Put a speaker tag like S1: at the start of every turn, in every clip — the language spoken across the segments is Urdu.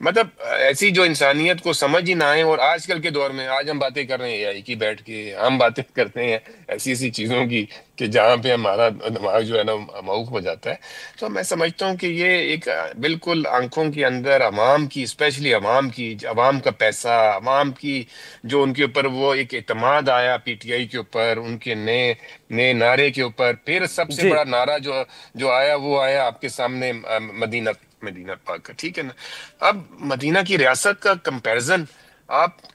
S1: مطلب ایسی جو انسانیت کو سمجھ ہی نہ آئے. اور آج کل کے دور میں آج ہم باتیں کر رہے ہیں اے آئی کی بیٹھ کے, ہم باتیں کرتے ہیں ایسی ایسی چیزوں کی کہ جہاں پہ ہمارا دماغ جو ہے نا موق ہو جاتا ہے. تو میں سمجھتا ہوں کہ یہ ایک بالکل آنکھوں کے اندر عوام کی, اسپیشلی عوام کا پیسہ, عوام کی جو ان کے اوپر وہ ایک اعتماد آیا پی ٹی آئی کے اوپر, ان کے نئے نئے نعرے کے اوپر. پھر سب سے
S2: جی
S1: بڑا نعرہ جو آیا وہ آیا آپ کے سامنے مدینہ پاک کا, ٹھیک ہے نا. اب مدینہ کی ریاست کا کمپیرزن آپ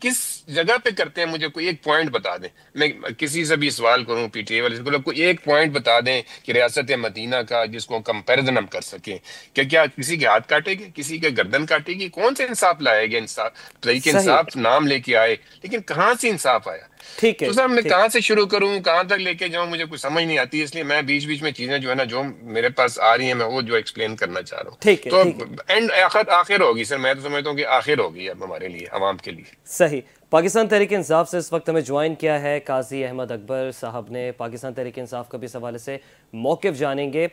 S1: کس جگہ پہ کرتے ہیں؟ مجھے کوئی ایک پوائنٹ بتا دیں. میں کسی سے بھی سوال کروں پی ٹی اے والے سے, کوئی ایک پوائنٹ بتا دیں کہ ریاست مدینہ کا جس کو کمپیرزن ہم کر سکیں. کیا کسی کے ہاتھ کاٹے گی, کسی کے گردن کاٹے گی؟ کون سے انصاف لائے گا؟ طریقے
S2: صحیح.
S1: انصاف نام لے کے آئے, لیکن کہاں سے انصاف آیا؟
S2: ٹھیک ہے.
S1: تو صاحب میں
S2: ٹھیک.
S1: کہاں سے شروع کروں, کہاں تک لے کے جاؤں, مجھے کچھ سمجھ نہیں آتی. اس لیے میں بیچ بیچ میں چیزیں جو ہے نا جو میرے پاس آ رہی ہیں میں وہ جو ایکسپلین کرنا چاہ رہا ہوں.
S2: ٹھیک ہے.
S1: تو
S2: ٹھیک ہے.
S1: اینڈ آخر ہوگی سر, میں تو سمجھتا ہوں کہ آخر ہوگی اب ہمارے لیے, عوام کے لیے.
S2: صحیح. پاکستان تحریک انصاف سے اس وقت ہمیں جوائن کیا ہے قاضی احمد اکبر صاحب نے. پاکستان تحریک انصاف کا بھی اس حوالے سے موقف جانیں گے.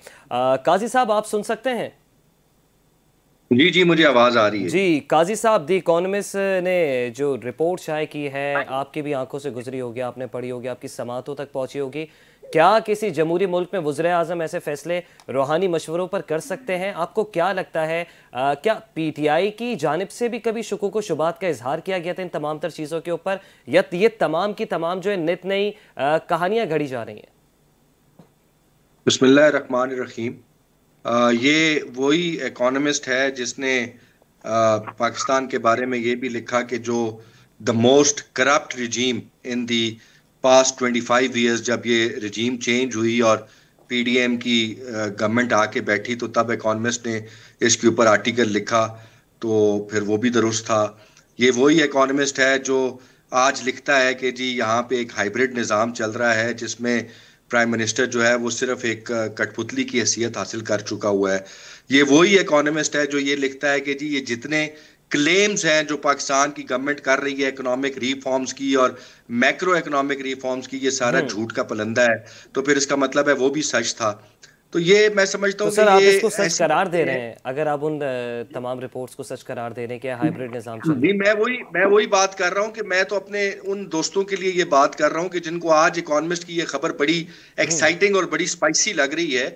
S2: قاضی صاحب آپ سن سکتے ہیں؟
S3: جی جی مجھے آواز آ رہی ہے.
S2: جی قاضی صاحب, دی اکانومسٹ نے جو رپورٹ شائع کی ہے آپ کی بھی آنکھوں سے گزری ہوگی, آپ نے پڑھی ہوگی, آپ کی سماعتوں تک پہنچی ہوگی. کیا کسی جمہوری ملک میں وزیر اعظم ایسے فیصلے روحانی مشوروں پر کر سکتے ہیں؟ آپ کو کیا لگتا ہے کیا پی ٹی آئی کی جانب سے بھی کبھی شکوک و شبہات کا اظہار کیا گیا تھا ان تمام تر چیزوں کے اوپر, یا یہ تمام کی تمام جو ہے نت نئی کہانیاں گھڑی جا رہی ہیں؟
S3: بسم اللہ الرحمن الرحیم. یہ وہی اکانومسٹ ہے جس نے پاکستان کے بارے میں یہ بھی لکھا کہ جو the most corrupt regime in the past 25 years, جب یہ رجیم چینج ہوئی اور پی ڈی ایم کی گورنمنٹ آ کے بیٹھی تو تب اکانومسٹ نے اس کے اوپر آرٹیکل لکھا, تو پھر وہ بھی درست تھا. یہ وہی اکانومسٹ ہے جو آج لکھتا ہے کہ جی یہاں پہ ایک ہائیبرڈ نظام چل رہا ہے جس میں پرائم منسٹر جو ہے وہ صرف ایک کٹ پتلی کی حیثیت حاصل کر چکا ہوا ہے. یہ وہی اکانومسٹ ہے جو یہ لکھتا ہے کہ جی یہ جتنے کلیمز ہیں جو پاکستان کی گورنمنٹ کر رہی ہے اکنامک ریفارمز کی اور میکرو اکنامک ریفارمز کی, یہ سارا جھوٹ کا پلندہ ہے. تو پھر اس کا مطلب ہے وہ بھی سچ تھا. تو یہ میں سمجھتا
S2: تو
S3: ہوں
S2: سر
S3: کہ
S2: آپ اس
S3: یہ
S2: کو سچ
S3: ایسی
S2: قرار دے
S3: باتیں
S2: رہے
S3: ہیں.
S2: ہیں؟ اگر آپ ان تمام رپورٹس کو سچ قرار دے رہے ہیں کہ ہائیبرڈ نظام چل رہا
S3: جی
S2: ہے.
S3: میں وہی بات کر رہا ہوں کہ میں تو اپنے ان دوستوں کے لیے یہ بات کر رہا ہوں کہ جن کو آج اکانومسٹ کی یہ خبر بڑی ایکسائٹنگ اور بڑی سپائسی لگ رہی ہے.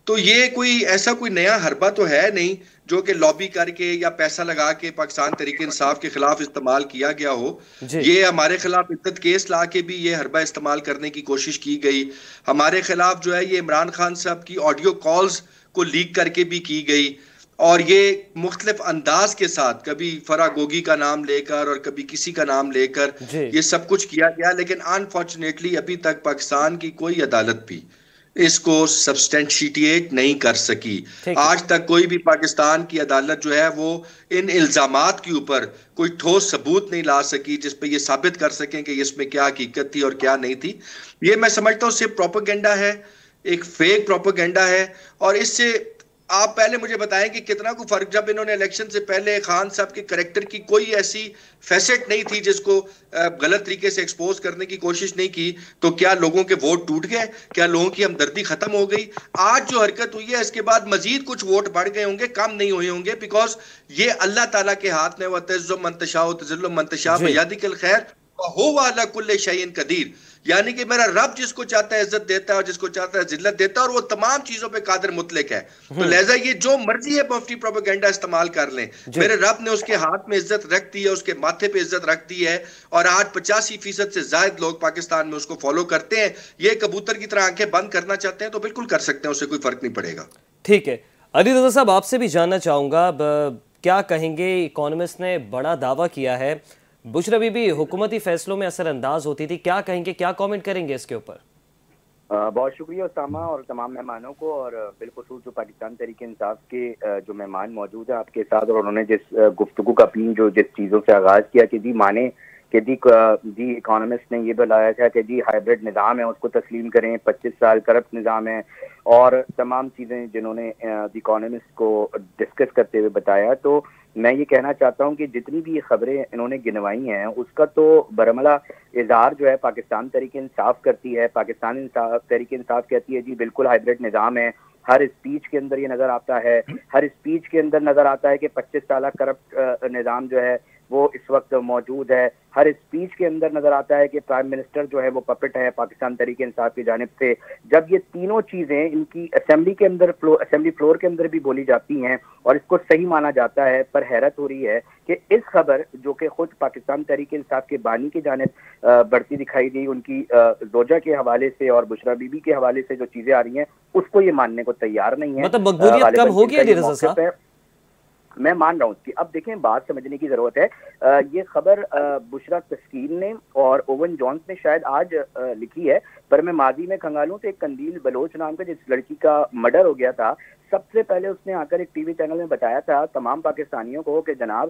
S3: تو یہ کوئی نیا حربہ تو ہے نہیں جو کہ لابی کر کے یا پیسہ لگا کے پاکستان تحریک انصاف کے خلاف استعمال کیا گیا ہو.
S2: جی
S3: یہ ہمارے خلاف عدت کیس لا کے بھی یہ حربہ استعمال کرنے کی کوشش کی گئی. ہمارے خلاف جو ہے یہ عمران خان صاحب کی آڈیو کالز کو لیک کر کے بھی کی گئی, اور یہ مختلف انداز کے ساتھ کبھی فرا گوگی کا نام لے کر اور کبھی کسی کا نام لے کر
S2: جی
S3: یہ سب کچھ کیا گیا. لیکن انفارچونیٹلی ابھی تک پاکستان کی کوئی عدالت بھی اس کو سبسٹینشیٹیٹ نہیں کر سکی.
S2: ٹھیک ہے.
S3: آج تک کوئی بھی پاکستان کی عدالت جو ہے وہ ان الزامات کے اوپر کوئی ٹھوس ثبوت نہیں لا سکی جس پہ یہ ثابت کر سکیں کہ اس میں کیا حقیقت تھی اور کیا نہیں تھی. یہ میں سمجھتا ہوں صرف پروپیگنڈا ہے, ایک فیک پروپیگنڈا ہے. اور اس سے آپ پہلے مجھے بتائیں کہ کتنا کو فرق, جب انہوں نے الیکشن سے پہلے خان صاحب کے کریکٹر کی کوئی ایسی فیسٹ نہیں تھی جس کو غلط طریقے سے ایکسپوز کرنے کی کوشش نہیں کی, تو کیا لوگوں کے ووٹ ٹوٹ گئے؟ کیا لوگوں کی ہمدردی ختم ہو گئی؟ آج جو حرکت ہوئی ہے اس کے بعد مزید کچھ ووٹ بڑھ گئے ہوں گے, کم نہیں ہوئے ہوں گے, بیکاز یہ اللہ تعالیٰ کے ہاتھ میں وَتَعِزُّ مَن تَشَاءُ وَتُذِلُّ مَن تَشَاءُ بِیَدِکَ الْخَیرُ وَهُوَ عَلَىٰ كُلِّ شَیْءٍ قَدِیرٌ. یعنی کہ میرا رب جس کو چاہتا ہے عزت دیتا ہے اور جس کو چاہتا ہے ذلت دیتا ہے, اور وہ تمام چیزوں پہ قادر مطلق ہے. تو لہٰذا یہ جو مرضی ہے مفتی پروپیگنڈا استعمال کر لیں, میرے رب نے اس کے ہاتھ میں عزت رکھ دی ہے, اس کے ماتھے پہ عزت رکھ دی ہے, اور آج 85% سے زائد لوگ پاکستان میں اس کو فالو کرتے ہیں. یہ کبوتر کی طرح آنکھیں بند کرنا چاہتے ہیں تو بالکل کر سکتے ہیں, اس سے کوئی فرق نہیں پڑے گا.
S2: ٹھیک ہے. علی رضا صاحب آپ سے بھی جاننا چاہوں گا, کیا کہیں گے, اکانومسٹ نے بڑا دعویٰ کیا ہے بشرا بی بی حکومتی فیصلوں میں اثر انداز ہوتی تھی, کیا کہیں گے, کیا کامنٹ کریں گے اس کے اوپر؟
S4: بہت شکریہ اسامہ اور تمام مہمانوں کو, اور بالخصوص جو پاکستان تحریک انصاف کے جو مہمان موجود ہیں آپ کے ساتھ, اور انہوں نے جس گفتگو کا اپنی جس چیزوں سے آغاز کیا کہ جی مانے کہ جی اکانومسٹ نے یہ بتایا تھا کہ جی ہائیبرڈ نظام ہے اس کو تسلیم کریں, 25 سال کرپٹ نظام ہے, اور تمام چیزیں جنہوں نے دی اکانومسٹ کو ڈسکس کرتے ہوئے بتایا. تو میں یہ کہنا چاہتا ہوں کہ جتنی بھی خبریں انہوں نے گنوائی ہیں اس کا تو برملا اظہار جو ہے پاکستان تحریک انصاف کرتی ہے. پاکستان تحریک انصاف کہتی ہے جی بالکل ہائیبرڈ نظام ہے, ہر اسپیچ کے اندر یہ نظر آتا ہے، ہر اسپیچ کے اندر نظر آتا ہے کہ 25 سالہ کرپٹ نظام جو ہے وہ اس وقت موجود ہے، ہر اسپیچ کے اندر نظر آتا ہے کہ پرائم منسٹر جو ہے وہ پپٹ ہے پاکستان تحریک انصاف کی جانب سے۔ جب یہ تینوں چیزیں ان کی اسمبلی کے اندر اسمبلی فلور کے اندر بھی بولی جاتی ہیں اور اس کو صحیح مانا جاتا ہے، پر حیرت ہو رہی ہے کہ اس خبر جو کہ خود پاکستان تحریک انصاف کے بانی کی جانب بڑھتی دکھائی دی، ان کی زوجہ کے حوالے سے اور بشرا بی بی کے حوالے سے جو چیزیں آ رہی ہیں اس کو یہ ماننے کو تیار نہیں ہے۔
S2: مطلب مقبولیت کم ہوگی علی رضا صاحب؟
S4: میں مان رہا ہوں کہ اب دیکھیں بات سمجھنے کی ضرورت ہے۔ یہ خبر بشرا تسکین نے اور اوون جونز نے شاید آج لکھی ہے، پر میں ماضی میں کھنگالوں سے ایک قندیل بلوچ نام کا جس لڑکی کا مرڈر ہو گیا تھا، سب سے پہلے اس نے آ کر ایک ٹی وی چینل میں بتایا تھا تمام پاکستانیوں کو کہ جناب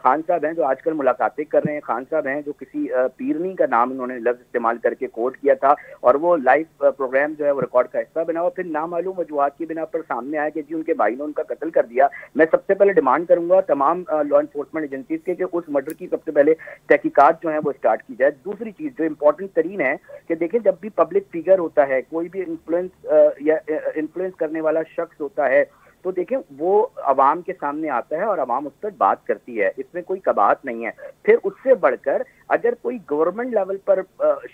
S4: خان صاحب ہیں جو آج کل ملاقاتیں کر رہے ہیں، خان صاحب ہیں جو کسی پیرنی کا نام انہوں نے لفظ استعمال کر کے کوٹ کیا تھا، اور وہ لائیو پروگرام جو ہے وہ ریکارڈ کا حصہ بنا، اور پھر نامعلوم وجوہات کی بنا پر سامنے آیا کہ جی ان کے بھائی نے ان کا قتل کر دیا۔ میں سب سے پہلے ڈیمانڈ کروں گا تمام لا انفورسمنٹ ایجنسیز کے کہ اس مرڈر کی سب سے پہلے تحقیقات جو ہیں وہ اسٹارٹ کی جائے۔ دوسری چیز جو امپورٹنٹ ترین ہے کہ دیکھیں جب بھی پبلک فگر ہوتا ہے، کوئی بھی انفلوئنس کرنے والا شخص ہوتا ہے، تو دیکھیں وہ عوام کے سامنے آتا ہے اور عوام اس پر بات کرتی ہے، اس میں کوئی کباہت نہیں ہے۔ پھر اس سے بڑھ کر اگر کوئی گورنمنٹ لیول پر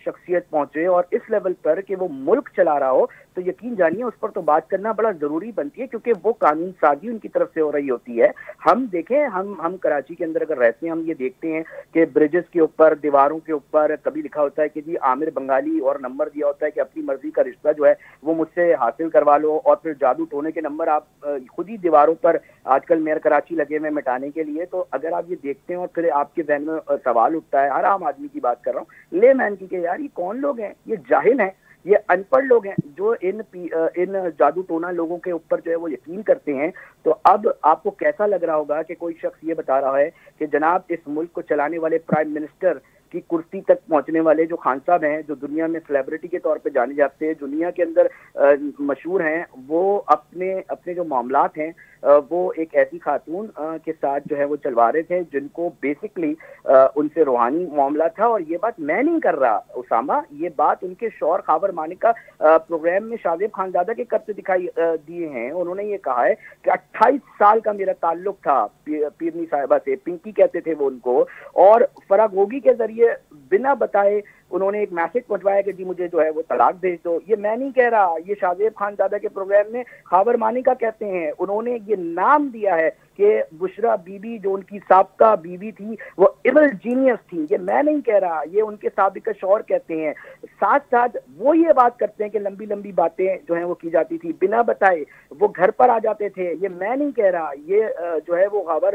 S4: شخصیت پہنچے اور اس لیول پر کہ وہ ملک چلا رہا ہو، تو یقین جانیے اس پر تو بات کرنا بڑا ضروری بنتی ہے، کیونکہ وہ قانون سازی ان کی طرف سے ہو رہی ہوتی ہے۔ ہم دیکھیں ہم کراچی کے اندر اگر رہتے ہیں، ہم یہ دیکھتے ہیں کہ برجز کے اوپر، دیواروں کے اوپر کبھی لکھا ہوتا ہے کہ جی عامر بنگالی، اور نمبر دیا ہوتا ہے کہ اپنی مرضی کا رشتہ جو ہے وہ مجھ سے حاصل کروا لو، اور پھر جادو ٹونے کے نمبر آپ خود ہی دیواروں پر آج کل میئر کراچی لگے ہوئے مٹانے کے لیے۔ تو اگر آپ یہ دیکھتے ہیں اور پھر آپ کے ذہن میں سوال اٹھتا ہے، ہر عام آدمی کی بات کر رہا ہوں، لے مین کی، کہ یار یہ کون لوگ ہیں؟ یہ جاہل ہیں، یہ ان پڑھ لوگ ہیں جو ان جادو ٹونا لوگوں کے اوپر جو ہے وہ یقین کرتے ہیں۔ تو اب آپ کو کیسا لگ رہا ہوگا کہ کوئی شخص یہ بتا رہا ہے کہ جناب اس ملک کو چلانے والے پرائم منسٹر کی کرسی تک پہنچنے والے جو خان صاحب ہیں، جو دنیا میں سیلیبریٹی کے طور پہ جانے جاتے ہیں، دنیا کے اندر مشہور ہیں، وہ اپنے جو معاملات ہیں وہ ایک ایسی خاتون کے ساتھ جو ہے وہ چلوا رہے تھے جن کو بیسکلی ان سے روحانی معاملہ تھا۔ اور یہ بات میں نہیں کر رہا اسامہ، یہ بات ان کے شوہر خاور مانی کا پروگرام میں شاذیب خانزادہ کے کرتے دکھائی دیے ہیں۔ انہوں نے یہ کہا ہے کہ 28 سال کا میرا تعلق تھا پیرنی صاحبہ سے، پنکی کہتے تھے وہ ان کو، اور فراگوگی کے ذریعے بنا بتائے انہوں نے ایک میسج پہنچوایا کہ جی مجھے جو ہے وہ طلاق بھیج دو۔ یہ میں نہیں کہہ رہا، یہ شاذیب خانزادہ کے پروگرام میں خاور مانی کا کہتے ہیں۔ انہوں نے یہ نام دیا ہے کہ بشرا بی بی جو ان کی سابقہ بیوی تھی وہ ایول جینیس تھی۔ یہ میں نہیں کہہ رہا، یہ ان کے سابقہ شوہر کہتے ہیں۔ ساتھ ساتھ وہ یہ بات کرتے ہیں کہ لمبی لمبی باتیں جو ہیں وہ کی جاتی تھی بنا بتائے، وہ گھر پر آ جاتے تھے۔ یہ میں نہیں کہہ رہا، یہ جو ہے وہ خاور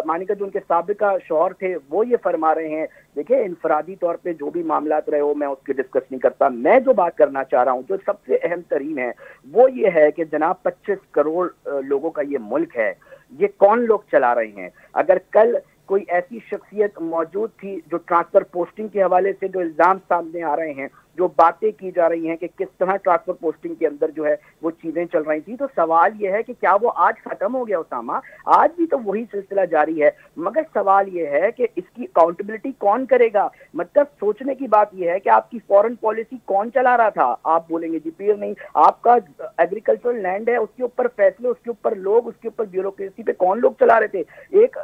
S4: مانی کا جو ان کے سابقہ شوہر تھے وہ یہ فرما رہے ہیں۔ دیکھیں انفرادی طور پہ جو بھی معاملات رہے ہو میں اس کی ڈسکس نہیں کرتا، میں جو بات کرنا چاہ رہا ہوں جو سب سے اہم ترین ہے وہ یہ ہے کہ جناب 25 کروڑ لوگوں کا یہ ملک ہے، یہ کون لوگ چلا رہے ہیں؟ اگر کل کوئی ایسی شخصیت موجود تھی جو ٹرانسفر پوسٹنگ کے حوالے سے جو الزام سامنے آ رہے ہیں، جو باتیں کی جا رہی ہیں کہ کس طرح ٹرانسفر پوسٹنگ کے اندر جو ہے وہ چیزیں چل رہی تھیں، تو سوال یہ ہے کہ کیا وہ آج ختم ہو گیا اسامہ؟ آج بھی تو وہی سلسلہ جاری ہے، مگر سوال یہ ہے کہ اس کی اکاؤنٹیبلٹی کون کرے گا؟ مطلب سوچنے کی بات یہ ہے کہ آپ کی فورن پالیسی کون چلا رہا تھا؟ آپ بولیں گے جی پیر نہیں، آپ کا ایگریکلچرل لینڈ ہے، اس کے اوپر فیصلے، اس کے اوپر لوگ، اس کے اوپر بیوروکریسی پہ کون لوگ چلا رہے تھے؟ ایک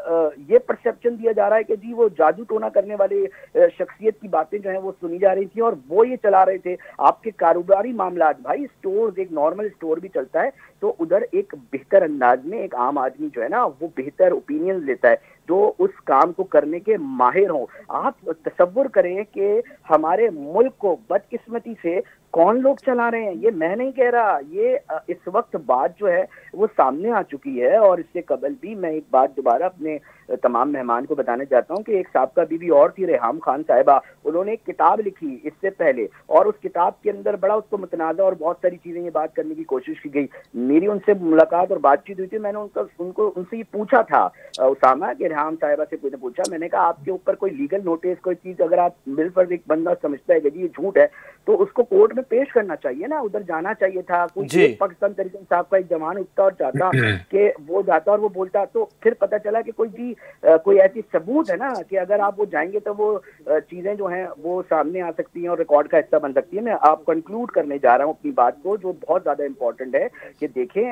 S4: یہ پرسپشن دیا جا رہا ہے کہ جی وہ جادو ٹونا کرنے والے شخصیت کی باتیں جو ہیں وہ سنی جا رہی تھیں اور وہ یہ چلا رہے تھے۔ آپ کے کاروباری معاملات، بھائی سٹورز، ایک نارمل سٹور بھی چلتا ہے تو ادھر ایک بہتر انداز میں ایک عام آدمی جو ہے نا وہ بہتر اوپینین لیتا ہے جو اس کام کو کرنے کے ماہر ہوں۔ آپ تصور کریں کہ ہمارے ملک کو بدقسمتی سے کون لوگ چلا رہے ہیں؟ یہ میں نہیں کہہ رہا، یہ اس وقت بات جو ہے وہ سامنے آ چکی ہے۔ اور اس سے قبل بھی میں ایک بات دوبارہ اپنے تمام مہمان کو بتانا چاہتا ہوں کہ ایک سابقہ بیوی اور تھی ریحام خان صاحبہ، انہوں نے ایک کتاب لکھی اس سے پہلے، اور اس کتاب کے اندر بڑا اس کو متنازع اور بہت ساری چیزیں یہ بات کرنے کی کوشش کی گئی۔ میری ان سے ملاقات اور بات چیت ہوئی تھی، میں نے ان سے یہ پوچھا تھا اسامہ کہ ریحام صاحبہ سے نے پوچھا، میں نے کہا آپ کے اوپر کوئی لیگل نوٹس، کوئی چیز اگر آپ بل پر ایک بندہ سمجھتا ہے کہ جی یہ جھوٹ ہے تو اس کو کورٹ میں ہمیں پیش کرنا چاہیے نا, ادھر جانا چاہیے تھا.
S2: جی
S4: پاکستان تحریک انصاف کا ایک جوان اٹھتا اور چاہتا کہ وہ جاتا اور وہ بولتا, تو پھر پتہ چلا کہ کوئی ایسی ثبوت ہے نا کہ اگر آپ وہ جائیں گے تو وہ چیزیں جو ہیں وہ سامنے آ سکتی ہیں اور ریکارڈ کا حصہ بن سکتی ہیں. میں آپ کنکلوڈ کرنے جا رہا ہوں اپنی بات کو, جو بہت زیادہ امپورٹنٹ ہے کہ دیکھیں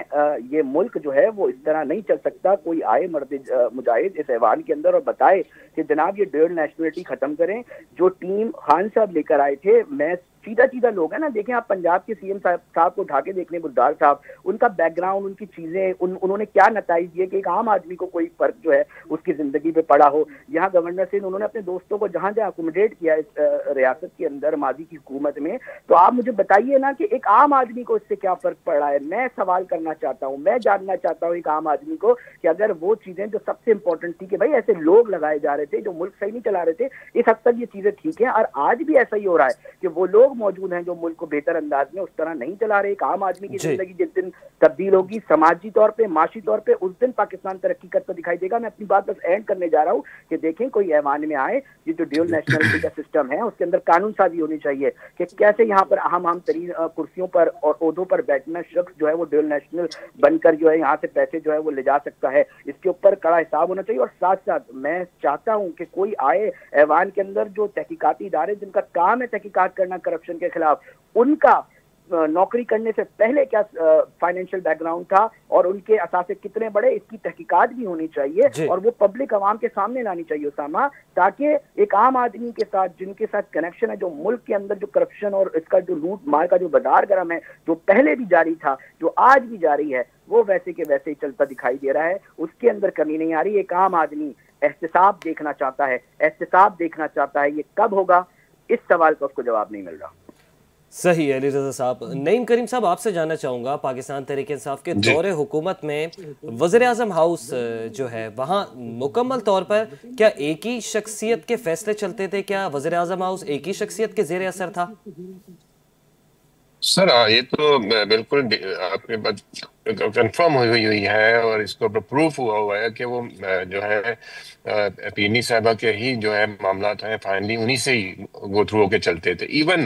S4: یہ ملک جو ہے وہ اس طرح نہیں چل سکتا. کوئی آئے مرد مجاہد اس ایوان کے اندر اور بتائے کہ جناب یہ ڈیول نیشنلٹی ختم کریں. جو ٹیم خان صاحب لے کر آئے تھے, میں سیدھا لوگ ہیں نا, دیکھیں آپ پنجاب کے سی ایم صاحب کو اٹھا کے دیکھ لیں, گلزار صاحب, ان کا بیک گراؤنڈ, ان کی چیزیں, انہوں نے کیا نتائج دیے کہ ایک عام آدمی کو کوئی فرق جو ہے اس کی زندگی پہ پڑا ہو. یہاں گورنر سے انہوں نے اپنے دوستوں کو جہاں اکوموڈیٹ کیا اس ریاست کے اندر ماضی کی حکومت میں, تو آپ مجھے بتائیے نا کہ ایک عام آدمی کو اس سے کیا فرق پڑ رہا ہے. میں سوال کرنا چاہتا ہوں, میں جاننا چاہتا ہوں ایک عام آدمی کو کہ اگر وہ چیزیں جو سب سے امپورٹنٹ تھی کہ بھائی ایسے لوگ لگائے جا رہے تھے جو ملک صحیح نہیں چلا رہے تھے, اس حد تک یہ چیزیں ٹھیک ہیں, اور آج بھی ایسا ہی ہو رہا ہے کہ وہ لوگ موجود ہیں جو ملک کو بہتر انداز میں اس طرح نہیں چلا رہے. ایک عام آدمی کی زندگی جس دن تبدیل ہوگی سماجی طور پہ, معاشی طور پہ, اس دن پاکستان ترقی کرتا دکھائی دے گا. میں اپنی بات بس اینڈ کرنے جا رہا ہوں کہ دیکھیں کوئی ایوان میں آئے, یہ جو ڈیول نیشنلٹی کا سسٹم ہے اس کے اندر قانون سازی ہونی چاہیے کہ کیسے یہاں پر اہم ترین کرسیوں پر اور عہدوں پر بیٹھنا شخص جو ہے وہ ڈیول نیشنل بن کر جو ہے یہاں سے پیسے جو ہے وہ لے جا سکتا ہے. اس کے اوپر کڑا حساب ہونا چاہیے. اور ساتھ ساتھ میں چاہتا ہوں کہ کوئی آئے ایوان کے اندر جو تحقیقاتی ادارے جن کا کام ہے تحقیقات کرنا کرپشن کے خلاف, ان کا نوکری کرنے سے پہلے کیا فائنینشیل بیک گراؤنڈ تھا اور ان کے اثاثے کتنے بڑے, اس کی تحقیقات بھی ہونی چاہیے اور وہ پبلک عوام کے سامنے لانی چاہیے اسامہ, تاکہ ایک عام آدمی کے ساتھ جن کے ساتھ کنیکشن ہے, جو ملک کے اندر جو کرپشن اور اس کا جو لوٹ مار کا جو بازار گرم ہے جو پہلے بھی جاری تھا جو آج بھی جاری ہے, وہ ویسے کے ویسے ہی چلتا دکھائی دے رہا ہے. اس کے اندر کمی نہیں آ رہی. ایک عام آدمی احتساب دیکھنا چاہتا ہے, احتساب دیکھنا چاہتا ہے. یہ کب ہوگا, اس سوال کا اس کو جواب نہیں مل رہا.
S2: صحیح ہے علی رضا صاحب. نعیم کریم صاحب, آپ سے جاننا چاہوں گا, پاکستان تحریک انصاف کے دور حکومت میں وزیر اعظم ہاؤس جو ہے وہاں مکمل طور پر کیا ایک ہی شخصیت کے فیصلے چلتے تھے؟ کیا وزیر اعظم ہاؤس ایک ہی شخصیت کے زیر اثر تھا؟
S1: سر یہ تو بالکل آپ کے بات کنفرم ہوئی ہے اور اس کو پروف ہوا ہے کہ وہ جو ہے پینی صاحبہ کے ہی جو ہے معاملات ہیں فائنلی انہی سے ہی گو تھرو ہو کے چلتے تھے. ایون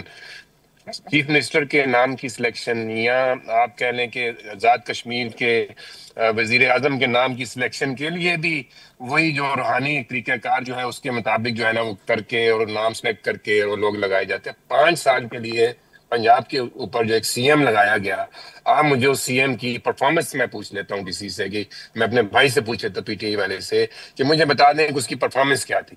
S1: چیف منسٹر کے نام کی سلیکشن یا آپ کہہ لیں کہ آزاد کشمیر کے وزیر اعظم کے نام کی سلیکشن کے لیے بھی وہی جو روحانی طریقہ کار جو ہے اس کے مطابق جو ہے نا وہ کر کے اور نام سلیکٹ کر کے وہ لوگ لگائے جاتے ہیں. 5 سال کے لیے پنجاب کے اوپر جو ایک سی ایم لگایا گیا, آپ مجھے اس سی ایم کی پرفارمنس میں پوچھ لیتا ہوں کسی سے, کہ میں اپنے بھائی سے پوچھ لیتا پی ٹی آئی والے سے کہ مجھے بتا دیں کہ اس کی پرفارمنس کیا تھی.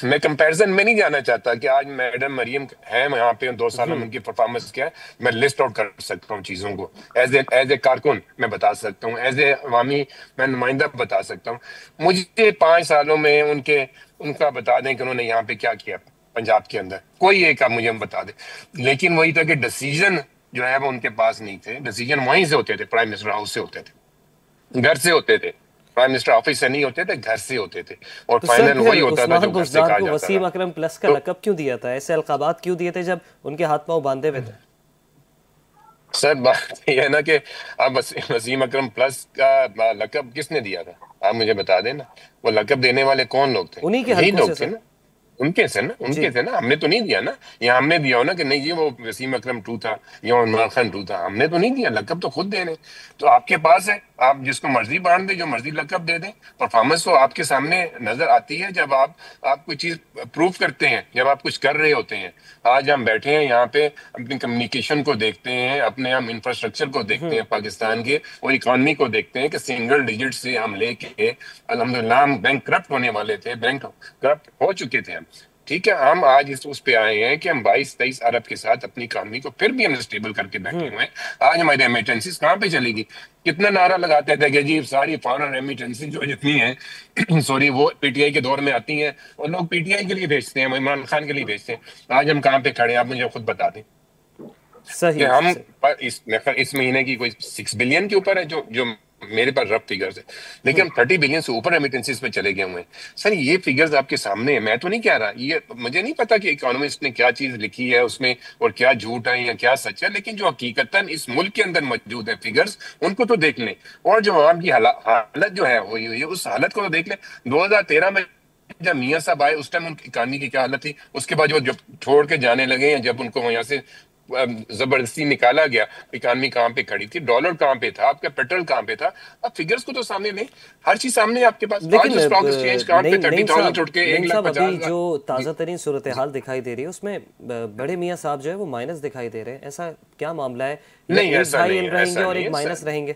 S1: میں کمپیرزن میں نہیں جانا چاہتا کہ آج میڈم مریم ہیں یہاں پہ 2 سالوں میں ان کی پرفارمنس کیا ہے. میں لسٹ آؤٹ کر سکتا ہوں چیزوں کو, ایز اے کارکن میں بتا سکتا ہوں, ایز اے عوامی میں نمائندہ بتا سکتا ہوں. مجھے 5 سالوں میں ان کا بتا دیں کہ انہوں نے یہاں پہ کیا کیا پنجاب کے اندر, کوئی ایک آپ مجھے بتا دیں. لیکن وہی تھا کہ ڈیسیژن جو ہے وہ ان کے پاس نہیں تھے. ڈیسیژن وہیں سے ہوتے تھے, پرائم منسٹر ہاؤس سے ہوتے تھے, گھر سے ہوتے تھے. پرائم منسٹر آفس سے نہیں ہوتے تھے, گھر سے ہوتے تھے. اور فائنل وہی ہوتا تھا جو گھر سے کہا جاتا تھا.
S2: وسیم اکرم پلس کا لقب کیوں دیا تھا, ایسے القابات کیوں دیے تھے جب ان کے ہاتھ پاؤں باندھے ہوئے تھے؟
S1: سر بات یہ ہے نا کہ اب وسیم اکرم پلس کا لقب کس نے دیا تھا, آپ مجھے بتا دیں نا. وہ لقب دینے والے کون لوگ تھے؟
S2: انہی کے
S1: یہی
S2: حلقوں
S1: لوگ
S2: سے
S1: تھے نا, ان کے تھے نا. ہم نے تو نہیں دیا نا, یا ہم نے دیا ہو نا کہ نہیں جی وہ وسیم اکرم 2 تھا یا عمران خان 2 تھا. ہم نے تو نہیں دیا, لقب تو خود دے رہے. تو آپ کے پاس ہے, آپ جس کو مرضی باندھ دیں, جو مرضی لقب دے دیں. پرفارمنس تو آپ کے سامنے نظر آتی ہے جب آپ کوئی چیز پروف کرتے ہیں, جب آپ کچھ کر رہے ہوتے ہیں. آج ہم بیٹھے ہیں یہاں پہ, اپنی کمیونیکیشن کو دیکھتے ہیں, اپنے ہم انفراسٹرکچر کو دیکھتے ہیں پاکستان کے, اور اکانومی کو دیکھتے ہیں کہ سنگل ڈیجٹ سے ہم لے کے الحمدللہ ہم بینک کرپٹ ہونے والے تھے, بینک کرپٹ ہو چکے تھے ہم. ٹھیک ہے, ہم آج اس پہ آئے ہیں کہ ہم 22-23 ارب کے ساتھ اپنی اکانومی کو پھر بھی ہم اسٹیبل کر کے بیٹھے ہوئے ہیں. آج ہماری ریمیٹنسز کہاں پہ چلے گی؟ کتنا نعرہ لگاتے تھے کہ جی ساری فارن ریمیٹنسز جو جتنی ہیں سوری وہ پی ٹی آئی کے دور میں آتی ہیں, اور لوگ پی ٹی آئی کے لیے بھیجتے ہیں, عمران خان کے لیے بھیجتے ہیں. آج ہم کہاں پہ کھڑے ہیں, آپ مجھے خود بتا دیں. کہ ہم اس مہینے کی کوئی 6 بلین کے اوپر ہے جو میرے پاس رف فگرز ہے, لیکن ہم 30 بلین سے اوپر ریمیٹنسز پہ چلے گئے ہوئے ہیں. سر یہ فگرز آپ کے سامنے ہیں, میں تو نہیں کہہ رہا, یہ مجھے نہیں پتا کہ اکانومسٹ نے کیا چیز لکھی ہے اس میں اور کیا جھوٹ ہے یا کیا سچ ہے, لیکن جو حقیقتاً اس ملک کے اندر موجود ہے فگرز, ان کو تو دیکھ لیں. اور جو عوام کی حالت جو ہے ہوئی ہوئی ہے, اس حالت کو تو دیکھ لیں. 2013 میں جب میاں صاحب آئے اس ٹائم ان کی اکانومی کی کیا حالت تھی, اس کے بعد جو جب چھوڑ کے جانے لگے ہیں, جب ان کو یہاں سے زبردستی نکالا گیا، اکانومی کہاں پہ کھڑی تھی، ڈالر کہاں پہ تھا، آپ کا پیٹرول کہاں پہ تھا، اب فگرز کو تو سامنے لیں، ہر چیز سامنے ہے آپ کے پاس.
S2: لیکن
S1: اسٹاک ایکسچینج کہاں پہ 30,000 چھوڑ کے
S2: نعیم صاحب، ابھی
S1: 1,50,000.
S2: جو تازہ ترین صورتحال دکھائی دے رہی ہے اس میں بڑے میاں صاحب جو ہے وہ مائنس دکھائی دے رہے ہیں، ایسا کیا معاملہ ہے؟
S1: نہیں،
S2: ایک
S1: ایسا
S2: بھائی
S1: نہیں
S2: ان
S1: ہے،
S2: رہیں گے
S1: ایسا
S2: اور
S1: نہیں
S2: ایک
S1: ہے سر.
S2: مائنس رہیں گے؟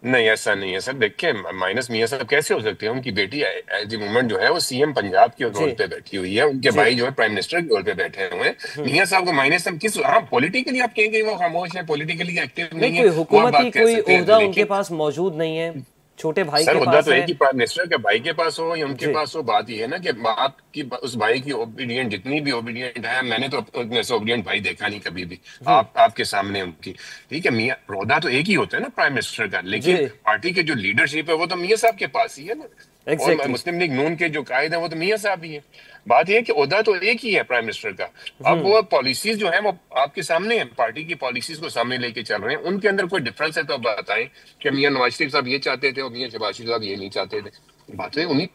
S1: نہیں ایسا نہیں ہے سر. دیکھیں مائنس میاں صاحب کیسے ہو سکتے ہیں؟ ان کی بیٹی ایٹ دی مومنٹ جو ہے وہ سی ایم پنجاب کے رول پہ بیٹھی ہوئی ہے، ان کے بھائی جو ہے پرائم منسٹر کے رول پہ بیٹھے ہوئے ہیں. میاں صاحب کو مائنس ہم کس، ہاں پولیٹیکلی آپ کہیں گے وہ خاموش ہے، پولیٹیکلی ایکٹیو
S2: نہیں،
S1: نہیں ہے،
S2: کوئی
S1: وہ آپ
S2: حکومتی
S1: بات کہہ
S2: کوئی
S1: سکتے ہیں،
S2: عہدہ ان
S1: لیکن
S2: کے پاس موجود نہیں ہے، چھوٹے بھائی
S1: سر
S2: کے
S1: عہدہ
S2: پاس
S1: تو
S2: ہے.
S1: ایک ہی پرائم منسٹر کے بھائی کے پاس ہو یا ان کے
S2: جی
S1: پاس ہو. بات یہ ہے نا کہ آپ کی اس بھائی کی اوبیڈینٹ جتنی بھی اوبیڈینٹ ہے، میں نے تو اتنے سے اوبیڈینٹ بھائی دیکھا نہیں کبھی بھی آپ کے سامنے ان کی. ٹھیک ہے، میاں عہدہ تو ایک ہی ہوتا ہے نا پرائم منسٹر کا، لیکن
S2: جی
S1: پارٹی کے جو لیڈرشپ ہے وہ تو میاں صاحب کے پاس ہی ہے نا، اور
S2: ایگزیکٹلی.
S1: مسلم لیگ نون کے جو قائد ہیں وہ تو میاں صاحب ہی ہیں. بات یہ ہے کہ عہدہ تو ایک ہی ہے پرائم منسٹر کا. اب وہ پالیسیز جو ہیں وہ آپ کے سامنے ہیں، پارٹی کی پالیسیز کو سامنے لے کے چل رہے ہیں. ان کے اندر کوئی ڈفرنس ہے تو آپ بتائیں کہ میاں نواز شریف صاحب یہ چاہتے تھے اور میاں شہباز شریف صاحب یہ نہیں چاہتے تھے. باتیں انہیں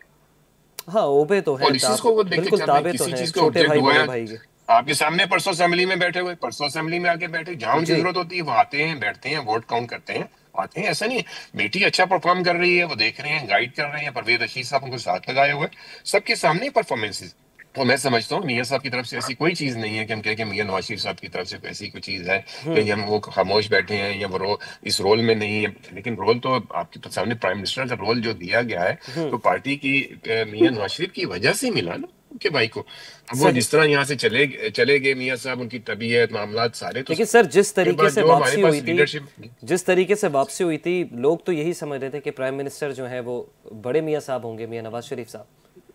S2: ہاں، اوبے تو ہیں،
S1: پالیسیز کو وہ دیکھ کے
S2: بالکل
S1: چل رہے ہیں.
S2: تابع تو
S1: کسی
S2: ہیں،
S1: چیز کو
S2: چھوٹے
S1: آبجیکٹ
S2: بھائی
S1: ہوا
S2: بڑے
S1: ہے
S2: بھائی کے.
S1: آپ کے سامنے پرسوں اسمبلی میں بیٹھے ہوئے، پرسوں اسمبلی میں آ کے بیٹھے، جہاں ان کی
S2: جی
S1: ضرورت ہوتی ہے وہ آتے ہیں، بیٹھتے ہیں، ووٹ کاؤنٹ کرتے ہیں، آتے ہیں. ایسا نہیں ہے. بیٹی اچھا پرفارم کر رہی ہے، وہ دیکھ رہے ہیں، گائیڈ کر رہے ہیں، پرویز رشید صاحب ان کو ساتھ لگائے ہوئے، سب کے سامنے پرفارمنسز. تو میں سمجھتا ہوں میاں صاحب کی طرف سے ایسی کوئی چیز نہیں ہے کہ ہم کہیں کہ میاں نواز شریف صاحب کی طرف سے ایسی کوئی چیز ہے کہ ہم وہ خاموش بیٹھے ہیں یا وہ اس رول میں نہیں ہے. لیکن رول تو آپ کے سامنے پرائم منسٹر کا رول جو دیا گیا ہے تو پارٹی کی میاں نواز شریف کی وجہ سے ملا نا ان کے بھائی کو. اب وہ
S2: صحیح.
S1: جس طرح یہاں سے چلے گئے میاں صاحب، ان کی طبیعت معاملات سارے، تو
S2: لیکن سر
S1: اس کے بعد جو ہمارے پاس لیڈرشپ.
S2: جس طریقے سے واپسی ہوئی تھی، لوگ تو یہی سمجھ رہے تھے کہ پرائم منسٹر جو ہیں وہ بڑے میاں صاحب ہوں گے، میاں نواز شریف صاحب.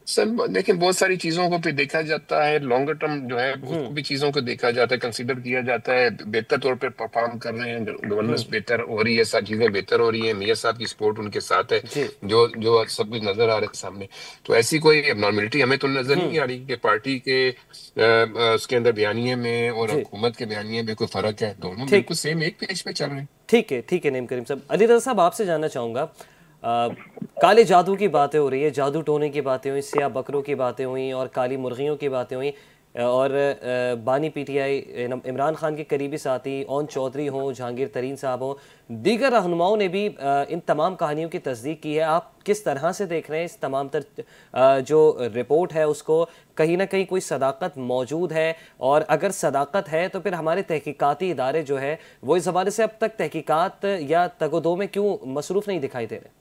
S1: سر لیکن بہت ساری چیزوں کو پھر دیکھا جاتا ہے، لانگر ٹرم جو ہے اس کو بھی چیزوں کو دیکھا جاتا ہے، کنسیڈر کیا جاتا ہے. بہتر طور پہ پرفارم کر رہے ہیں، گورننس بہتر ہو رہی ہے، ساری چیزیں بہتر ہو رہی ہیں، میاں صاحب کی سپورٹ ان کے ساتھ ہے،
S2: جی
S1: جو سب کچھ نظر آ رہا ہے سامنے. تو ایسی کوئی نارملٹی ہمیں تو نظر نہیں آ رہی کہ پارٹی کے اس کے اندر بیانیے میں اور
S2: جی.
S1: حکومت کے بیانیے میں کوئی فرق ہے. دونوں
S2: ٹھیک
S1: بالکل سیم ایک پیج پہ چل رہے ہیں.
S2: ٹھیک ہے نعیم کریم صاحب. علی رضا صاحب، آپ سے جاننا چاہوں گا، کالے جادو کی باتیں ہو رہی ہے، جادو ٹونے کی باتیں ہوئیں، سیاہ بکروں کی باتیں ہوئیں اور کالی مرغیوں کی باتیں ہوئیں، اور بانی P T I Imran Khan کے قریبی ساتھی اون چودھری ہوں، جہانگیر ترین صاحب ہوں، دیگر رہنماؤں نے بھی ان تمام کہانیوں کی تصدیق کی ہے. آپ کس طرح سے دیکھ رہے ہیں اس تمام جو رپورٹ ہے اس کو؟ کہیں نہ کہیں کوئی صداقت موجود ہے؟ اور اگر صداقت ہے تو پھر ہمارے تحقیقاتی ادارے جو ہے وہ اس حوالے سے اب تک تحقیقات یا تگ و دو میں کیوں مصروف نہیں دکھائی دے رہے؟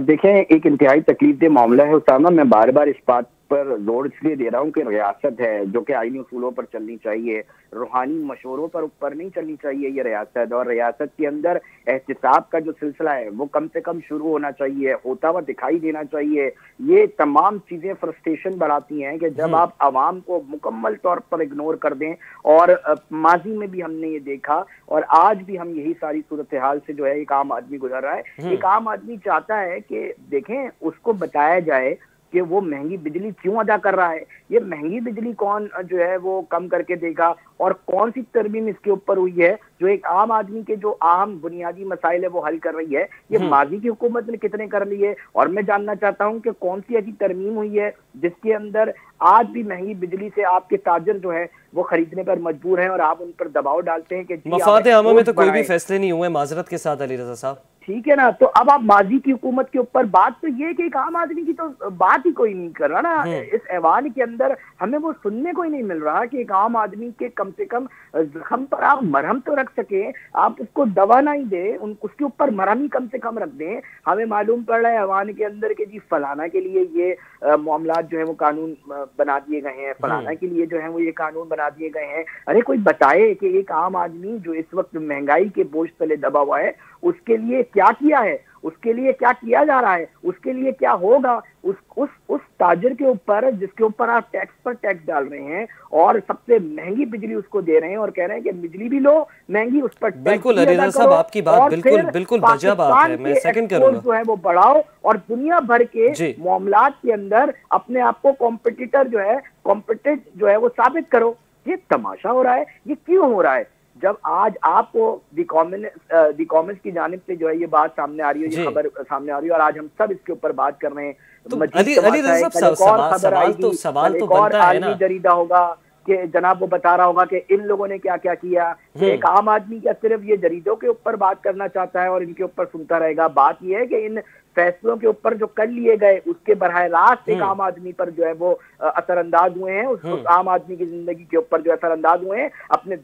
S4: دیکھیں، ایک انتہائی تکلیف دہ معاملہ ہے اسامہ. میں بار بار اس بات پر زور اس لیے دے رہا ہوں کہ ریاست ہے جو کہ آئینی اصولوں پر چلنی چاہیے، روحانی مشوروں پر اوپر نہیں چلنی چاہیے یہ ریاست. اور ریاست کے اندر احتساب کا جو سلسلہ ہے وہ کم سے کم شروع ہونا چاہیے، ہوتا ہوا دکھائی دینا چاہیے. یہ تمام چیزیں فرسٹریشن بڑھاتی ہیں کہ جب آپ عوام کو مکمل طور پر اگنور کر دیں. اور ماضی میں بھی ہم نے یہ دیکھا اور آج بھی ہم یہی ساری صورتحال سے جو ہے ایک عام آدمی گزر رہا ہے. ایک عام آدمی چاہتا ہے کہ دیکھیں اس کو بتایا جائے کہ وہ مہنگی بجلی کیوں ادا کر رہا ہے، یہ مہنگی بجلی کون جو ہے وہ کم کر کے دے گا، اور کون سی ترمیم اس کے اوپر ہوئی ہے جو ایک عام آدمی کے جو عام بنیادی مسائل ہے وہ حل کر رہی ہے. یہ ماضی کی حکومت نے کتنے کر لیے. اور میں جاننا چاہتا ہوں کہ کون سی ایسی ترمیم ہوئی ہے جس کے اندر آج بھی مہنگی بجلی سے آپ کے تاجر جو ہے وہ خریدنے پر مجبور ہیں اور آپ ان پر دباؤ ڈالتے ہیں کہ
S2: مفاد عامہ میں تو کوئی بھی فیصلے نہیں ہوئے، معذرت کے ساتھ علی رضا صاحب.
S4: ٹھیک ہے نا. تو اب آپ ماضی کی حکومت کے اوپر بات تو یہ کہ ایک عام آدمی کی تو بات ہی کوئی نہیں کر رہا نا. اس ایوان کے اندر ہمیں وہ سننے کو ہی نہیں مل رہا کہ ایک عام آدمی کے کم سے کم زخم پر آپ مرہم تو رکھ سکیں، آپ اس کو دوا نہیں دیں، اس کے اوپر مرہم ہی کم سے کم رکھ دیں. ہمیں معلوم پڑ رہا ہے ایوان کے اندر کہ جی فلانا کے لیے یہ معاملات جو ہیں وہ قانون بنا دیے گئے ہیں، فلانا کے لیے جو ہے وہ یہ قانون بنا دیے گئے ہیں. ارے کوئی بتائے کہ ایک عام آدمی جو اس وقت مہنگائی کے بوجھ تلے دبا ہوا ہے اس کے لیے کیا کیا ہے، اس کے لیے کیا کیا جا رہا ہے، اس کے لیے کیا ہوگا. اس تاجر کے اوپر جس کے اوپر آپ ٹیکس پر ٹیکس ڈال رہے ہیں اور سب سے مہنگی بجلی اس کو دے رہے ہیں اور کہہ رہے ہیں کہ بجلی بھی لو مہنگی، اس پر
S2: بالکل علی رضا صاحب آپ کی بات بالکل بجا بات ہے، میں سیکنڈ کروں گا.
S4: جو ہے وہ بڑھاؤ اور دنیا بھر کے معاملات کے اندر اپنے آپ کو کمپٹیٹر جو ہے کمپٹیٹ جو ہے وہ ثابت کرو. یہ تماشا ہو رہا ہے، یہ کیوں ہو رہا ہے؟ جب آج آپ کو دی کامنس کی جانب سے جو ہے یہ بات سامنے آ رہی ہے، یہ خبر سامنے آ رہی ہے اور آج ہم سب اس کے اوپر بات کر رہے ہیں.
S2: علی رضا صاحب سوال تو بنتا ہے نا،
S4: جریدہ ہوگا کہ جناب وہ بتا رہا ہوگا کہ ان لوگوں نے کیا کیا کیا. ایک عام آدمی کیا صرف یہ جریدوں کے اوپر بات کرنا چاہتا ہے اور ان کے اوپر سنتا رہے گا؟ بات یہ ہے کہ ان فیصلوں کے اوپر جو کر لیے گئے اس کے براہ راست ایک عام آدمی پر جو ہے وہ اثر انداز ہوئے ہیں, اس عام آدمی کی زندگی کے اوپر جو اثر انداز ہوئے ہیں. اپنے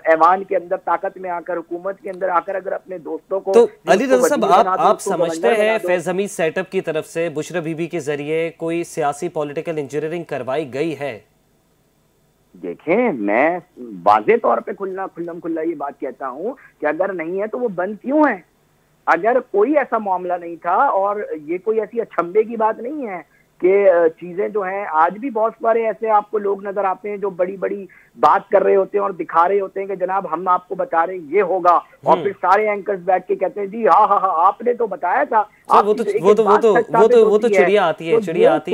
S4: ایوان کے اندر طاقت میں آ کر, حکومت کے اندر آ کر اگر اپنے دوستوں کو.
S2: تو علی رضا صاحب, آپ سمجھتے ہیں فیض حمید سیٹ اپ کی طرف سے بشرا بی بی کے ذریعے کوئی سیاسی پولیٹیکل انجینئرنگ کروائی گئی ہے؟
S4: دیکھیں, میں واضح طور پہ کھلم کھلا یہ بات کہتا ہوں کہ اگر نہیں ہے تو وہ بند کیوں ہے؟ اگر کوئی ایسا معاملہ نہیں تھا, اور یہ کوئی ایسی اچھمبے کی بات نہیں ہے کہ چیزیں جو ہیں, آج بھی بہت سارے ایسے آپ کو لوگ نظر آتے ہیں جو بڑی بڑی بات کر رہے ہوتے ہیں اور دکھا رہے ہوتے ہیں کہ جناب ہم آپ کو بتا رہے ہیں یہ ہوگا, اور پھر سارے اینکرز بیٹھ کے کہتے ہیں جی ہاں ہاں ہاں آپ نے تو بتایا تھا.
S2: وہ تو چڑیا آتی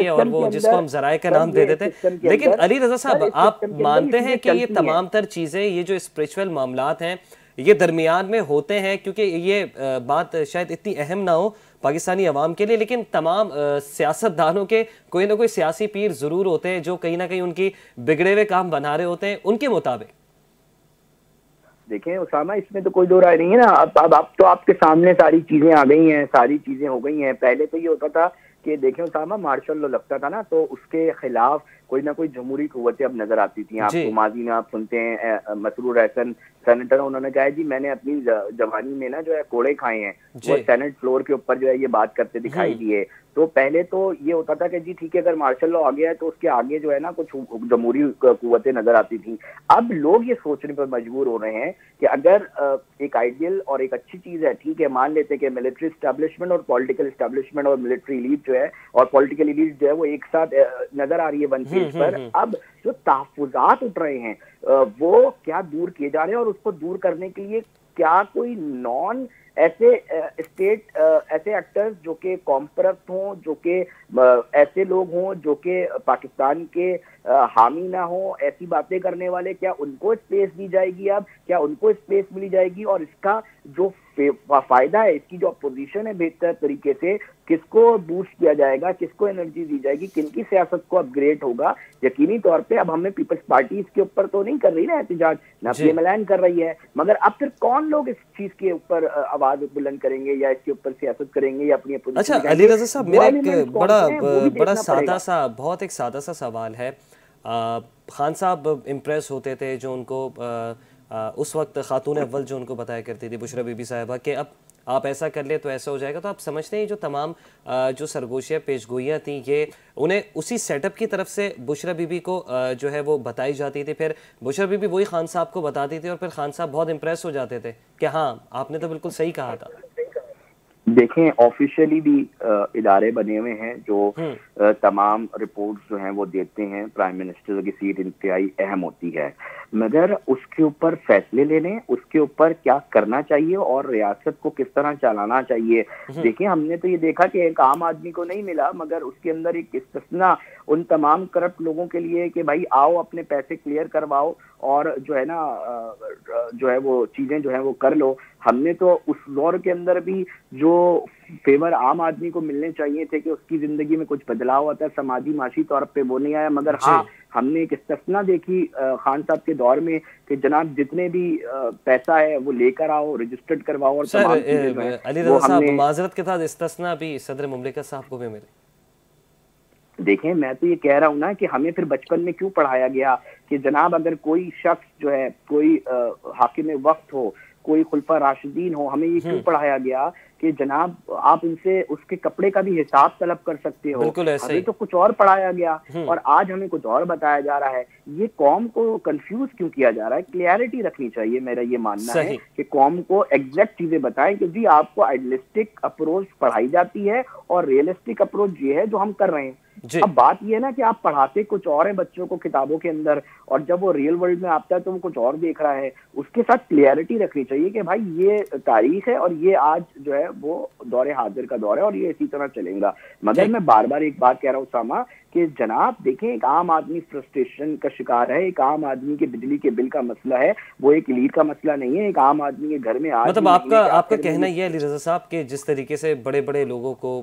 S2: ہے اور وہ جس کو ہم ذرائع کا نام دے دیتے ہیں. لیکن علی رضا صاحب, آپ مانتے ہیں کہ یہ تمام تر چیزیں, یہ جو اسپریچول معاملات ہیں, یہ درمیان میں ہوتے ہیں؟ کیونکہ یہ بات شاید اتنی اہم نہ ہو پاکستانی عوام کے لیے, لیکن تمام سیاست دانوں کے کوئی نہ کوئی سیاسی پیر ضرور ہوتے ہیں جو کہیں نہ کہیں ان کی بگڑے ہوئے کام بنا رہے ہوتے ہیں ان کے مطابق.
S4: دیکھیں اسامہ, اس میں تو کوئی دو رائے نہیں ہے نا. اب تو آپ کے سامنے ساری چیزیں آ گئی ہیں, ساری چیزیں ہو گئی ہیں. پہلے تو یہ ہوتا تھا کہ دیکھیں اسامہ, مارشل لا لگتا تھا نا, تو اس کے خلاف کوئی نہ کوئی جمہوری قوتیں اب نظر آتی تھیں. آپ کو ماضی میں آپ سنتے ہیں مسرور احسن سینیٹر, انہوں نے کہا جی میں نے اپنی جوانی میں نا جو ہے کوڑے کھائے ہیں, وہ سینٹ فلور کے اوپر جو ہے یہ بات کرتے دکھائی دیے. تو پہلے تو یہ ہوتا تھا کہ جی ٹھیک ہے, اگر مارشل لا آ گیا ہے تو اس کے آگے جو ہے نا کچھ جمہوری قوتیں نظر آتی تھیں. اب لوگ یہ سوچنے پر مجبور ہو رہے ہیں کہ اگر ایک آئیڈیل اور ایک اچھی چیز ہے, ٹھیک ہے مان لیتے کہ ملٹری اسٹیبلشمنٹ اور پولیٹیکل اسٹیبلشمنٹ اور ملٹری ایلیٹ جو ہے اور پولیٹیکل ایلیٹ جو ہے وہ ایک ساتھ نظر آ رہی ہے ون پیج پر. اب جو تحفظات اٹھ رہے ہیں وہ کیا دور کیے جا رہے ہیں, اور اس کو دور کرنے کے لیے کیا کوئی نان ایسے اسٹیٹ ایسے ایکٹرز جو کہ کامپرت ہوں, جو کہ ایسے لوگ ہوں جو کہ پاکستان کے حامی نہ ہوں, ایسی باتیں کرنے والے, کیا ان کو اسپیس دی جائے گی؟ اب کیا ان کو اسپیس ملی جائے گی؟ اور اس کا جو فائدہ ہے, اس کی جو اپوزیشن ہے, بہتر طریقے سے کس کو بوسٹ کیا جائے گا, کس کو انرجی دی جائے گی, کن کی سیاست کو اپ گریڈ ہوگا؟ یقینی طور پہ اب ہمیں پیپلز پارٹی اس کے اوپر تو نہیں کر رہی نا احتجاج, نہ پی ملائن کر رہی ہے, مگر اب پھر کون لوگ اس چیز کے اوپر آواز بلند کریں گے یا اس کے اوپر سیاست کریں گے یا اپنی اپوزیشن؟
S2: اچھا علی رضا صاحب, میرا ایک بڑا سادہ سا, بہت ایک سادہ سا سوال ہے. خان صاحب امپریس ہوتے تھے جو ان کو اس وقت خاتون اول جو ان کو بتایا کرتی تھی بشرا بی بی صاحبہ کہ اب آپ ایسا کر لیں تو ایسا ہو جائے گا. تو آپ سمجھتے ہیں جو تمام جو سرگوشیاں پیش گوئیاں تھیں یہ انہیں اسی سیٹ اپ کی طرف سے بشرا بی بی کو جو ہے وہ بتائی جاتی تھی, پھر بشرا بی بی وہی خان صاحب کو بتاتی تھی اور پھر خان صاحب بہت امپریس ہو جاتے تھے کہ ہاں آپ نے تو بالکل صحیح کہا تھا؟
S4: دیکھیں آفیشیلی بھی ادارے بنے ہوئے ہیں جو تمام رپورٹس جو ہیں وہ دیتے ہیں. پرائم منسٹر کی سیٹ انتہائی اہم ہوتی ہے, مگر اس کے اوپر فیصلے لینے, اس کے اوپر کیا کرنا چاہیے اور ریاست کو کس طرح چلانا چاہیے. دیکھیں ہم نے تو یہ دیکھا کہ ایک عام آدمی کو نہیں ملا, مگر اس کے اندر ایک استثنا ان تمام کرپٹ لوگوں کے لیے کہ بھائی آؤ اپنے پیسے کلیئر کرواؤ اور جو ہے نا جو ہے وہ چیزیں جو ہیں وہ کر لو. ہم نے تو اس دور کے اندر بھی جو فیور عام آدمی کو ملنے چاہیے تھے کہ اس کی زندگی میں کچھ بدلاؤ آتا ہے سماجی معاشی طور پہ, وہ نہیں آیا. مگر ہاں ہم نے ایک استثنا دیکھی خان صاحب کے دور میں کہ جناب جتنے بھی پیسہ ہے وہ لے کر آؤ, رجسٹرڈ کرواؤ. اور تمام چیزیں جو ہیں
S2: علی رضا صاحب معذرت کے ساتھ استثنا بھی صدر مملکت صاحب کو بھی ملے.
S4: دیکھیں میں تو یہ کہہ رہا ہوں نا کہ ہمیں پھر بچپن میں کیوں پڑھایا گیا کہ جناب اگر کوئی شخص جو ہے کوئی حاکم وقت ہو, کوئی خلفاء راشدین ہو, ہمیں یہ کیوں پڑھایا گیا کہ جناب آپ ان سے اس کے کپڑے کا بھی حساب طلب کر سکتے ہو؟ ہمیں تو کچھ اور پڑھایا گیا اور آج ہمیں کچھ اور بتایا جا رہا ہے. یہ قوم کو کنفیوز کیوں کیا جا رہا ہے؟ کلیئرٹی رکھنی چاہیے. میرا یہ ماننا ہے کہ قوم کو ایگزیکٹ چیزیں بتائیں کہ جی آپ کو آئیڈیلسٹک اپروچ پڑھائی جاتی ہے اور ریئلسٹک اپروچ یہ ہے جو ہم کر رہے ہیں. اب بات یہ ہے نا کہ آپ پڑھاتے کچھ اور ہیں بچوں کو کتابوں کے اندر, اور جب وہ ریئل ورلڈ میں آتا ہے تو وہ کچھ اور دیکھ رہا ہے. اس کے ساتھ کلیئرٹی رکھنی چاہیے کہ بھائی یہ تاریخ ہے اور یہ آج جو ہے وہ دور حاضر کا دور ہے اور یہ اسی طرح چلے گا. مگر میں بار بار ایک بات کہہ رہا ہوں اسامہ کہ جناب دیکھیں ایک عام آدمی فرسٹریشن کا شکار ہے, ایک عام آدمی کے بجلی کے بل کا مسئلہ ہے, وہ ایک ایلیٹ کا مسئلہ نہیں ہے. ایک عام آدمی کے گھر میں آج
S2: مطلب آپ کا کہنا یہ ہے علی رضا صاحب کہ جس طریقے سے بڑے بڑے لوگوں کو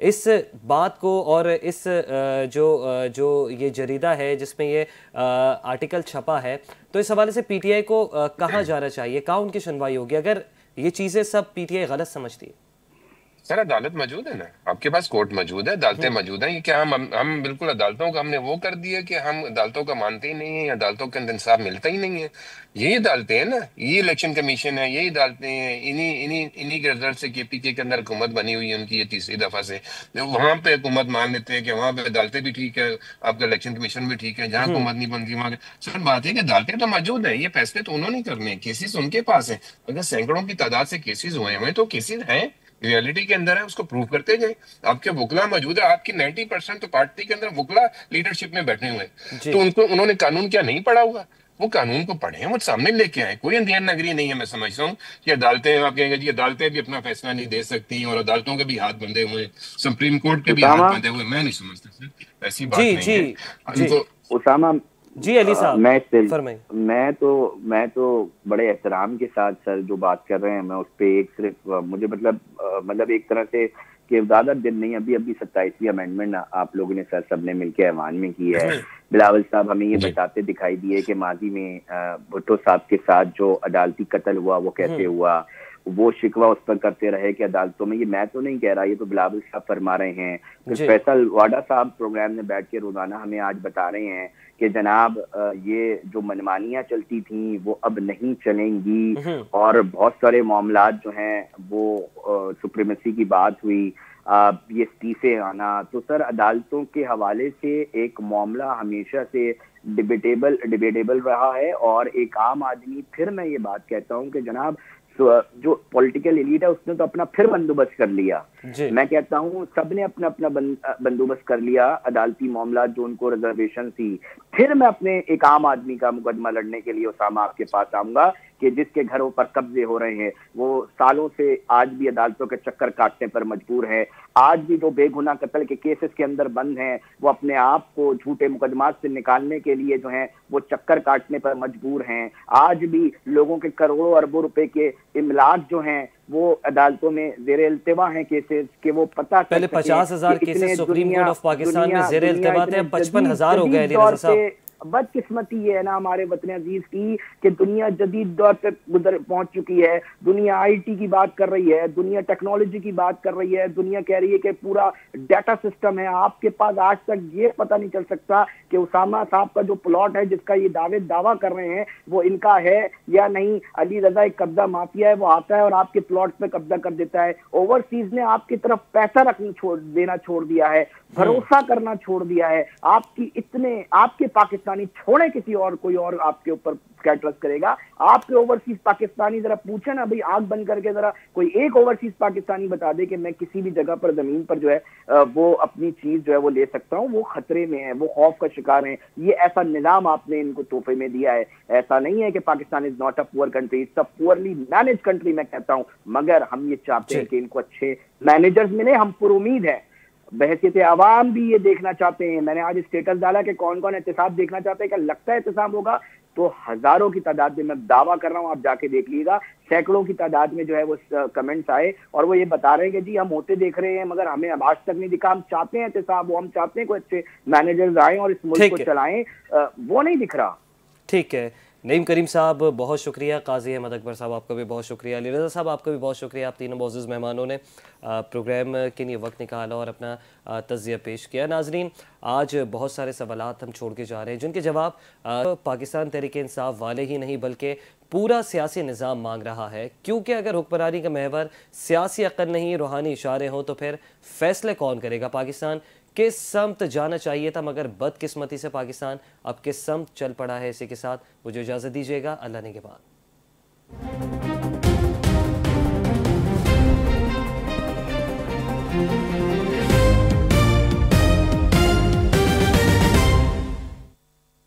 S2: اس بات کو اور اس جو یہ جریدہ ہے جس میں یہ آرٹیکل چھپا ہے، تو اس حوالے سے پی ٹی آئی کو کہاں جانا چاہیے، کہاں ان کی سنوائی ہوگی اگر یہ چیزیں سب پی ٹی آئی غلط سمجھتی ہے؟
S1: سر عدالت موجود ہے نا، آپ کے پاس کورٹ موجود ہے، عدالتیں موجود ہیں. یہ کیا ہم بالکل عدالتوں کا ہم نے وہ کر دیا کہ ہم عدالتوں کا مانتے ہی نہیں ہیں، عدالتوں کے اندر انصاف ملتا ہی نہیں ہے. یہی عدالتیں ہیں نا، یہ الیکشن کمیشن ہے، یہی عدالتیں ہیں. انہی کے رزلٹ سے کے پی کے اندر حکومت بنی ہوئی ہے ان کی، یہ تیسری دفعہ سے. وہاں پہ حکومت مان لیتے ہیں کہ وہاں پہ عدالتیں بھی ٹھیک ہے، آپ کا الیکشن کمیشن بھی ٹھیک ہے. جہاں حکومت نہیں بنتی وہاں سر بات ہے کہ عدالتیں تو موجود ہیں، یہ فیصلے تو انہوں نے کرنے ہیں، کیسز ان کے پاس ہیں. اگر سینکڑوں کی تعداد سے کیسز ہوئے ہیں تو کیسز ہیں، ریئلٹی کے اندر ہے، اس کو پروف کرتے جائیں. آپ کے وکلا موجود ہے، آپ کی 90% تو پارٹی کے اندر وکلا لیڈرشپ میں بیٹھے ہوئے ہیں. تو انہوں نے قانون کیا نہیں پڑھا ہوا؟ وہ قانون کو پڑھیں، وہ سامنے لے کے آئیں. کوئی اندھیر نگری نہیں ہے. میں سمجھتا ہوں کہ عدالتیں، آپ کہیں گے جی عدالتیں بھی اپنا فیصلہ نہیں دے سکتی اور عدالتوں کے بھی ہاتھ بندھے ہوئے ہیں، سپریم کورٹ کے بھی ہاتھ بندھے ہوئے. میں نہیں سمجھتا سر، ایسی بات نہیں ہے. ان کو
S4: اسامہ
S2: جی علی صاحب
S4: میں تو بڑے احترام کے ساتھ سر جو بات کر رہے ہیں، میں اس پہ ایک صرف مجھے مطلب ایک طرح سے کہ زیادہ دن نہیں، ابھی 27ویں امینڈمنٹ آپ لوگوں نے سر سب نے مل کے ایوان میں کی ہے. بلاول صاحب ہمیں یہ بتاتے دکھائی دیے کہ ماضی میں بھٹو صاحب کے ساتھ جو عدالتی قتل ہوا وہ کیسے ہوا، وہ شکوہ اس پر کرتے رہے کہ عدالتوں میں. یہ میں تو نہیں کہہ رہا، یہ تو بلاول صاحب فرما رہے ہیں. پھر فیصل واڈا صاحب پروگرام میں بیٹھ کے روزانہ ہمیں آج بتا رہے ہیں کہ جناب یہ جو منمانیاں چلتی تھیں وہ اب نہیں چلیں گی، اور بہت سارے معاملات جو ہیں وہ سپریمیسی کی بات ہوئی، یہ استعفے آنا. تو سر عدالتوں کے حوالے سے ایک معاملہ ہمیشہ سے ڈیبیٹیبل رہا ہے. اور ایک عام آدمی، پھر میں یہ بات کہتا ہوں کہ جناب جو پولیٹیکل ایلیٹ ہے اس نے تو اپنا پھر بندوبست کر لیا. میں کہتا ہوں سب نے اپنا بندوبست کر لیا، عدالتی معاملات جو ان کو ریزرویشن تھی. پھر میں اپنے ایک عام آدمی کا مقدمہ لڑنے کے لیے اسامہ آپ کے پاس آؤں گا کہ جس کے گھروں پر قبضے ہو رہے ہیں، وہ سالوں سے آج بھی عدالتوں کے چکر کاٹنے پر مجبور ہے. آج بھی جو بے گناہ قتل کے کیسز کے اندر بند ہیں وہ اپنے آپ کو جھوٹے مقدمات سے نکالنے کے لیے جو ہیں وہ چکر کاٹنے پر مجبور ہیں. آج بھی لوگوں کے کروڑوں اربوں روپے کے املاک جو ہیں وہ عدالتوں میں زیر التوا ہیں کیسز کہ وہ پتہ
S2: پہلے 50,000 cases supreme court of Pakistan میں زیر التوا تھے، اب 55,000 ہو گئے. علی رضا صاحب
S4: بدقسمتی یہ ہے نا ہمارے وطن عزیز کی کہ دنیا جدید دور پہ پہنچ چکی ہے. دنیا آئی ٹی کی بات کر رہی ہے، دنیا ٹیکنالوجی کی بات کر رہی ہے، دنیا کہہ رہی ہے کہ پورا ڈیٹا سسٹم ہے. آپ کے پاس آج تک یہ پتہ نہیں چل سکتا کہ اسامہ صاحب کا جو پلاٹ ہے جس کا یہ دعویٰ کر رہے ہیں وہ ان کا ہے یا نہیں. علی رضا ایک قبضہ مافیا ہے، وہ آتا ہے اور آپ کے پلاٹ پہ قبضہ کر دیتا ہے. اوورسیز نے آپ کی طرف پیسہ دینا چھوڑ دیا ہے، بھروسہ کرنا چھوڑ دیا ہے. آپ کے پاکستانی چھوڑے کسی اور کوئی اور آپ کے اوپر کیا ٹرسٹ کرے گا؟ آپ کے اوورسیز پاکستانی ذرا پوچھیں نا بھائی، آنکھ بند کر کے ذرا کوئی ایک اوورسیز پاکستانی بتا دے کہ میں کسی بھی جگہ پر زمین پر جو ہے وہ اپنی چیز جو ہے وہ لے سکتا ہوں. وہ خطرے میں ہیں، وہ خوف کا شکار ہیں. یہ ایسا نظام آپ نے ان کو تحفے میں دیا ہے. ایسا نہیں ہے کہ پاکستان از not a poor country, it's a poorly managed country میں کہتا ہوں. مگر ہم یہ چاہتے ہیں کہ ان کو اچھے مینیجرز ملے. ہم پر امید ہیں، بحیثیت عوام بھی یہ دیکھنا چاہتے ہیں. میں نے آج اسٹیٹس ڈالا کہ کون کون احتساب دیکھنا چاہتے ہیں. کہ لگتا ہے احتساب ہوگا تو ہزاروں کی تعداد میں دعویٰ کر رہا ہوں، آپ جا کے دیکھ لیے گا، سینکڑوں کی تعداد میں جو ہے وہ کمنٹس آئے اور وہ یہ بتا رہے ہیں کہ جی ہم ہوتے دیکھ رہے ہیں مگر ہمیں اب آج تک نہیں دکھا. ہم چاہتے ہیں احتساب ہو، ہم چاہتے ہیں کوئی اچھے مینیجرز آئیں اور اس ملک کو چلائیں، وہ نہیں دکھ رہا.
S2: ٹھیک ہے نعیم کریم صاحب بہت شکریہ. قاضی احمد اکبر صاحب آپ کا بھی بہت شکریہ. علی رضا صاحب آپ کا بھی بہت شکریہ. آپ تینوں معزز مہمانوں نے پروگرام کے لیے وقت نکالا اور اپنا تجزیہ پیش کیا. ناظرین آج بہت سارے سوالات ہم چھوڑ کے جا رہے ہیں جن کے جواب پاکستان تحریک انصاف والے ہی نہیں بلکہ پورا سیاسی نظام مانگ رہا ہے. کیونکہ اگر حکمرانی کا محور سیاسی عقل نہیں روحانی اشارے ہوں تو پھر فیصلے کون کرے گا؟ پاکستان کس سمت جانا چاہیے تھا مگر بدقسمتی سے پاکستان اب کس سمت چل پڑا ہے. اسی کے ساتھ مجھے اجازت دیجیے گا. اللہ نے کے بعد